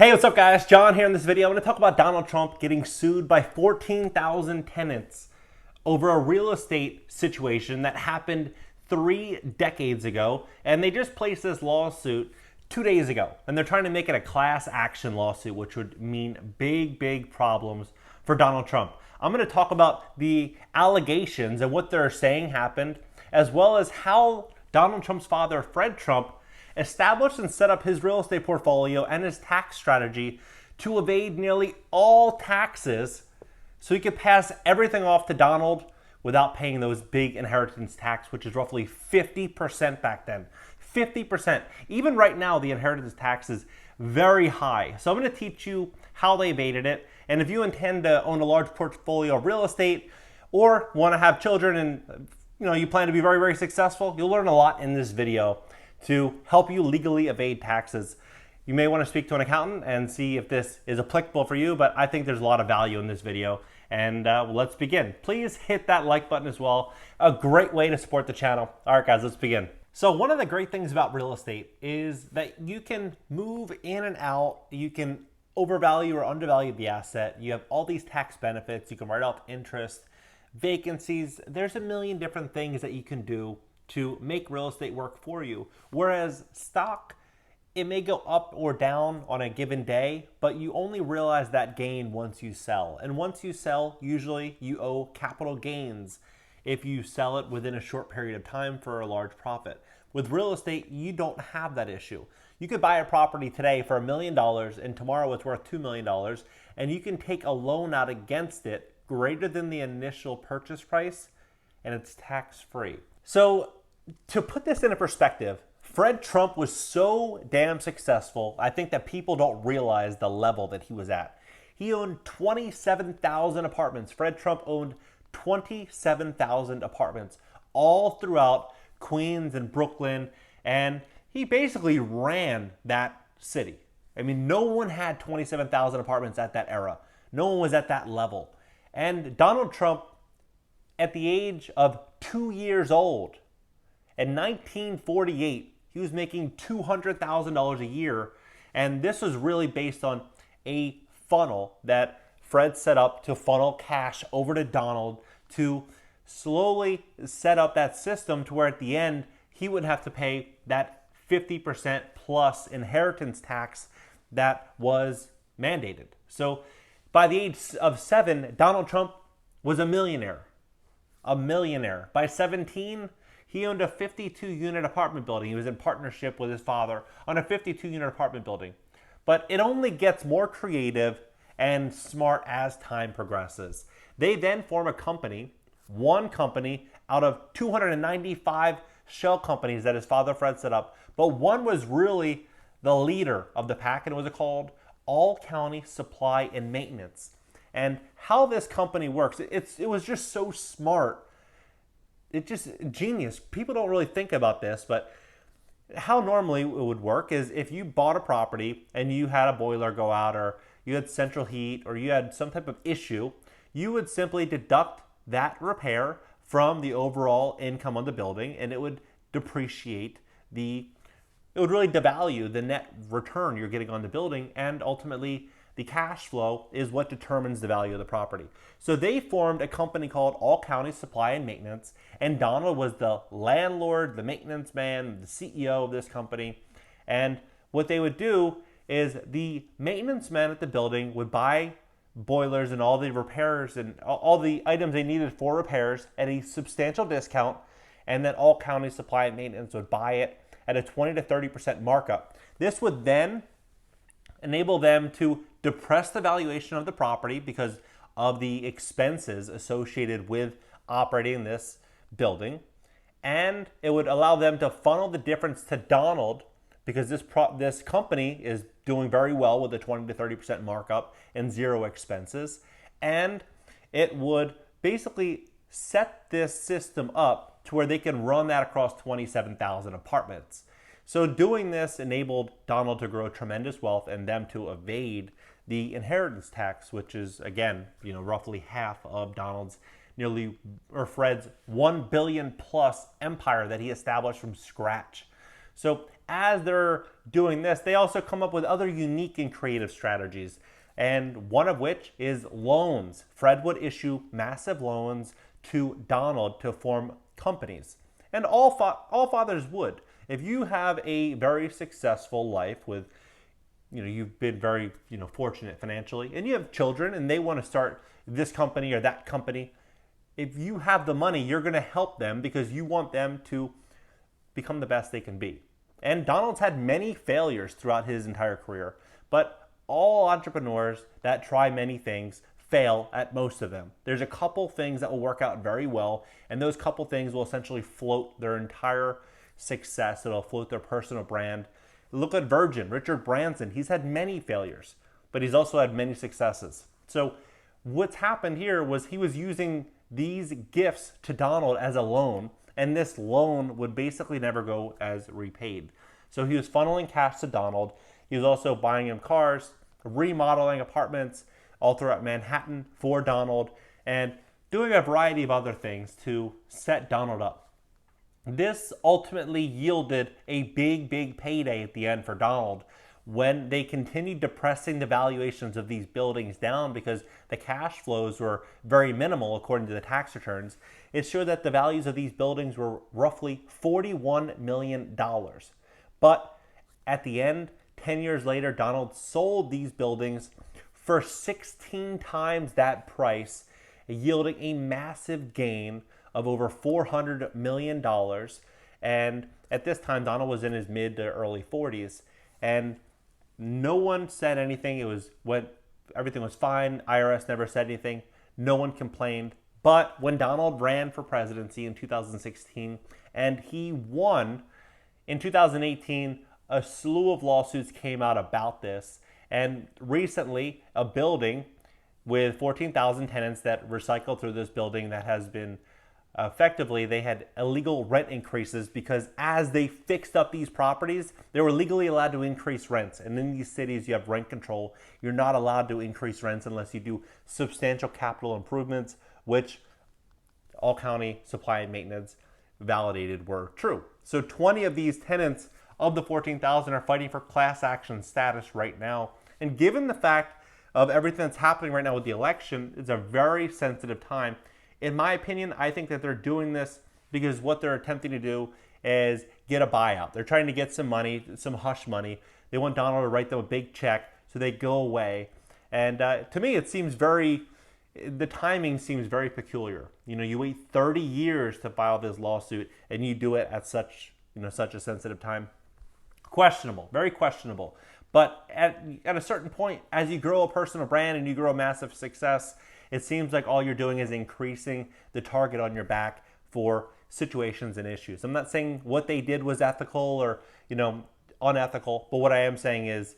Hey, what's up guys? John here in this video. I'm going to talk about Donald Trump getting sued by 14,000 tenants over a real estate situation that happened 3 decades ago. And they just placed this lawsuit 2 days ago. And they're trying to make it a class action lawsuit, which would mean big problems for Donald Trump. I'm going to talk about the allegations and what they're saying happened, as well as how Donald Trump's father, Fred Trump, established and set up his real estate portfolio and his tax strategy to evade nearly all taxes so he could pass everything off to Donald without paying those big inheritance tax, which is roughly 50% back then. 50%. Even right now, the inheritance tax is very high. So I'm going to teach you how they evaded it. And if you intend to own a large portfolio of real estate or want to have children and you plan to be very successful, you'll learn a lot in this video to help you legally evade taxes. You may want to speak to an accountant and see if this is applicable for you, but I think there's a lot of value in this video. And let's begin. Please hit that like button as well. A great way to support the channel. All right, guys, let's begin. So one of the great things about real estate is that you can move in and out. You can overvalue or undervalue the asset. You have all these tax benefits. You can write off interest, vacancies. There's a million different things that you can do to make real estate work for you. Whereas stock, it may go up or down on a given day, but you only realize that gain once you sell. And once you sell, usually you owe capital gains if you sell it within a short period of time for a large profit. With real estate, you don't have that issue. You could buy a property today for $1 million and tomorrow it's worth $2 million, and you can take a loan out against it greater than the initial purchase price, and it's tax-free. So to put this into perspective, Fred Trump was so damn successful, I think that people don't realize the level that he was at. He owned 27,000 apartments. Fred Trump owned 27,000 apartments all throughout Queens and Brooklyn, and he basically ran that city. I mean, no one had 27,000 apartments at that era. No one was at that level. And Donald Trump, at the age of 2 years old, in 1948, he was making $200,000 a year, and this was really based on a funnel that Fred set up to funnel cash over to Donald to slowly set up that system to where at the end, he would have to pay that 50% plus inheritance tax that was mandated. So by the age of 7, Donald Trump was a millionaire. A millionaire. By 17, he owned a 52-unit apartment building. He was in partnership with his father on a 52-unit apartment building. But it only gets more creative and smart as time progresses. They then form a company, one company out of 295 shell companies that his father Fred set up. But one was really the leader of the pack, and it was called All County Supply and Maintenance. And how this company works, it was just so smart. It's just genius. People don't really think about this, but how normally it would work is if you bought a property and you had a boiler go out, or you had central heat, or you had some type of issue, you would simply deduct that repair from the overall income of the building, and it would depreciate it would really devalue the net return you're getting on the building, and ultimately the cash flow is what determines the value of the property. So they formed a company called All County Supply and Maintenance, and Donald was the landlord, the maintenance man, the CEO of this company. And what they would do is the maintenance man at the building would buy boilers and all the repairs and all the items they needed for repairs at a substantial discount, and then All County Supply and Maintenance would buy it at a 20 to 30% markup. This would then enable them to depress the valuation of the property because of the expenses associated with operating this building, and it would allow them to funnel the difference to Donald because this company is doing very well with a 20 to 30% markup and zero expenses, and it would basically set this system up to where they can run that across 27,000 apartments. So doing this enabled Donald to grow tremendous wealth and them to evade the inheritance tax, which is, again, roughly half of Donald's Fred's $1 billion plus empire that he established from scratch. So as they're doing this, they also come up with other unique and creative strategies. And one of which is loans. Fred would issue massive loans to Donald to form companies. And all fathers would. If you have a very successful life with, you've been very, fortunate financially, and you have children and they want to start this company or that company, if you have the money, you're going to help them because you want them to become the best they can be. And Donald's had many failures throughout his entire career, but all entrepreneurs that try many things fail at most of them. There's a couple things that will work out very well, and those couple things will essentially float their entire success. It'll float their personal brand. Look at Virgin, Richard Branson. He's had many failures, but he's also had many successes. So what's happened here was he was using these gifts to Donald as a loan, and this loan would basically never go as repaid. So he was funneling cash to Donald. He was also buying him cars, remodeling apartments all throughout Manhattan for Donald, and doing a variety of other things to set Donald up. This ultimately yielded a big payday at the end for Donald when they continued depressing the valuations of these buildings down because the cash flows were very minimal according to the tax returns. It showed that the values of these buildings were roughly $41 million. But at the end, 10 years later, Donald sold these buildings for 16 times that price, yielding a massive gain of over $400 million. And at this time, Donald was in his mid to early 40s, and no one said anything. Everything was fine. IRS never said anything. No one complained. But when Donald ran for presidency in 2016 and he won in 2018, a slew of lawsuits came out about this. And recently, a building with 14,000 tenants that recycled through this building that has been effectively, they had illegal rent increases because as they fixed up these properties, they were legally allowed to increase rents. And in these cities, you have rent control. You're not allowed to increase rents unless you do substantial capital improvements, which all county supply and maintenance validated were true. So 20 of these tenants of the 14,000 are fighting for class action status right now. And given the fact of everything that's happening right now with the election, it's a very sensitive time. In my opinion, I think that they're doing this because what they're attempting to do is get a buyout. They're trying to get some money, some hush money. They want Donald to write them a big check so they go away. And to me, the timing seems very peculiar. You wait 30 years to file this lawsuit and you do it at such a sensitive time. Questionable, very questionable. But at a certain point, as you grow a personal brand and you grow a massive success, it seems like all you're doing is increasing the target on your back for situations and issues. I'm not saying what they did was ethical or, unethical, but what I am saying is,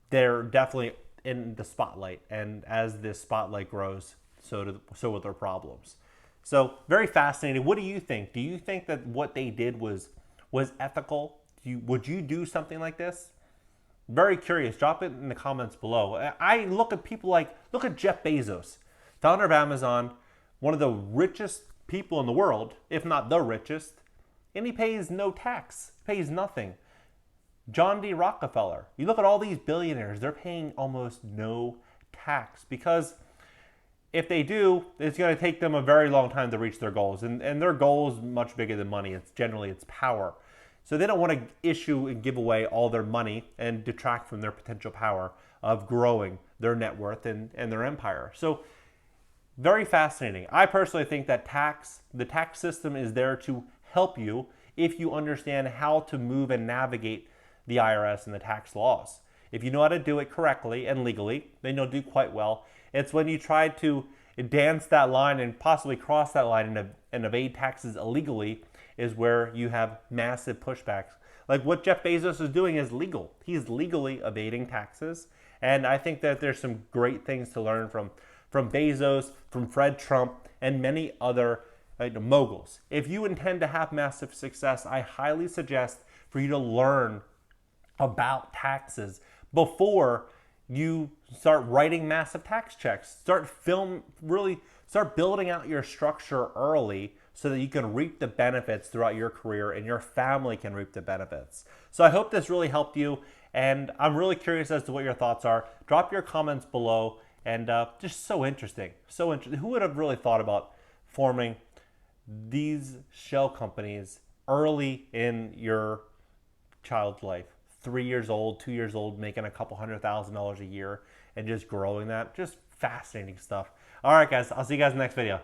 they're definitely in the spotlight. And as this spotlight grows, so will their problems. So very fascinating. What do you think? Do you think that what they did was ethical? Would you do something like this? Very curious. Drop it in the comments below. I look at look at Jeff Bezos, founder of Amazon, one of the richest people in the world, if not the richest, and he pays no tax, pays nothing. John D. Rockefeller. You look at all these billionaires, they're paying almost no tax because if they do, it's going to take them a very long time to reach their goals. And their goal is much bigger than money. It's power. So they don't want to issue and give away all their money and detract from their potential power of growing their net worth and their empire. So very fascinating. I personally think that the tax system is there to help you if you understand how to move and navigate the IRS and the tax laws. If you know how to do it correctly and legally, then you'll do quite well. It's when you try to dance that line and possibly cross that line and evade taxes illegally is where you have massive pushbacks. Like what Jeff Bezos is doing is legal. He's legally evading taxes. And I think that there's some great things to learn from Bezos, from Fred Trump, and many other moguls. If you intend to have massive success, I highly suggest for you to learn about taxes before you start writing massive tax checks. Start building out your structure early so that you can reap the benefits throughout your career and your family can reap the benefits. So I hope this really helped you, and I'm really curious as to what your thoughts are. Drop your comments below, and just so interesting. So interesting. Who would have really thought about forming these shell companies early in your child's life? 3 years old, 2 years old, making a couple $100,000 a year and just growing that. Just fascinating stuff. All right, guys, I'll see you guys in the next video.